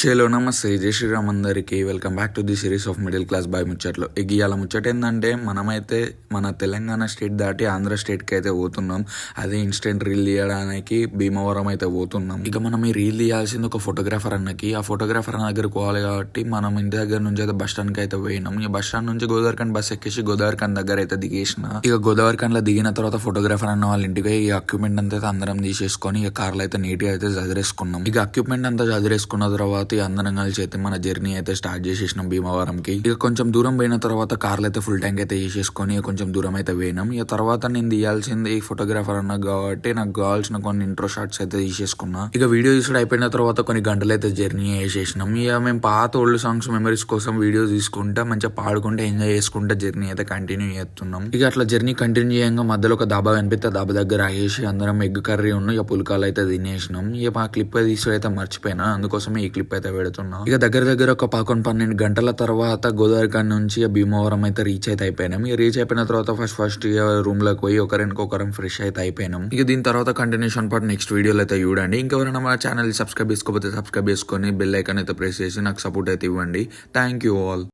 చలో నమస్తే జై శ్రీరామ్ అందరికీ welcome back to the series of middle class boy ముచ్చట్లు. ఇవాళ ముచ్చట ఏంటంటే మనమైతే మన తెలంగాణ స్టేట్ దాటి ఆంధ్ర స్టేట్కి అయితే పోతున్నాం. అదే ఇన్స్టెంట్ రీల్ తీయడానికి భీమవరం అయితే పోతున్నాం. ఇక మనం ఈ రీల్ తీయాల్సింది ఒక ఫోటోగ్రాఫర్ అన్నకి. ఆ ఫోటోగ్రాఫర్ అన్న దగ్గర పోవాలి కాబట్టి మనం ఇంటి దగ్గర నుంచి అయితే బస్ స్టాండ్కి అయితే పోయినాం. ఈ బస్ స్టాండ్ నుంచి గోదావరిఖండ్ బస్ ఎక్కేసి గోదావరిఖండ్ దగ్గర అయితే దిగేసిన. ఇక గోదావరిఖండ్లో దిగిన తర్వాత ఫోటోగ్రాఫర్ అన్న వాళ్ళ ఇంటికి ఈ ఎక్విప్మెంట్ అంతా అందరం తీసేసుకొని ఇక కార్లో అయితే నీట్గా అయితే చదిరేసుకున్నాం. ఇక ఎక్విప్మెంట్ అంతా చదిరేసుకున్న తర్వాత అందరం కలిసి అయితే మన జర్నీ అయితే స్టార్ట్ చేసేసినాం భీమవరంకి. ఇక కొంచెం దూరం పోయిన తర్వాత కార్లు అయితే ఫుల్ ట్యాంక్ అయితే చేసేసుకొని కొంచెం దూరం అయితే పోయినాం. ఇక తర్వాత నేను తీయాల్సింది ఈ ఫోటోగ్రాఫర్ అన్న కాబట్టి నాకు కావాల్సిన కొన్ని ఇంట్రో షాట్స్ అయితే తీసేసుకున్నా. ఇక వీడియో తీసుడు అయిపోయిన తర్వాత కొన్ని గంటలు అయితే జర్నీ చేసేసినాం. ఇక మేము పాత ఓల్డ్ సాంగ్స్ మెమరీస్ కోసం వీడియో తీసుకుంటా మంచిగా పాడుకుంటే ఎంజాయ్ చేసుకుంటే జర్నీ అయితే కంటిన్యూ చేస్తున్నాం. ఇక అట్లా జర్నీ కంటిన్యూ చేయంగా మధ్యలో ఒక దాబా కనిపిస్తే దాబా దగ్గర ఆగేసి అందరం ఎగ్ కర్రీ ఉన్న ఇక పుల్కాలు అయితే తినేసినాం. ఇక మా క్లిప్ తీసుడు అయితే మర్చిపోయినా, అందుకోసమే ఈ క్లిప్ అయితే పెడుతున్నా. ఇక దగ్గర ఒక 11-12 గంటల తర్వాత గోదావరిఖండ్ నుంచి భీమవరం అయితే రీచ్ అయితే అయిపోయినాం. ఇక రీచ్ అయిపోయిన తర్వాత ఫస్ట్ రూమ్ లోకి పోయి ఒకరికొకరం ఫ్రెష్ అయితే అయిపోయినాం. ఇక దీని తర్వాత కంటిన్యూషన్ పార్ట్ నెక్స్ట్ వీడియోలో అయితే చూడండి. ఇంకెవరైనా మన ఛానల్ సబ్స్క్రైబ్ చేసుకోకపోతే సబ్స్క్రైబ్ చేసుకొని బెల్ ఐకాన్ అయితే ప్రెస్ చేసి నాకు సపోర్ట్ అయితే ఇవ్వండి. Thank you all.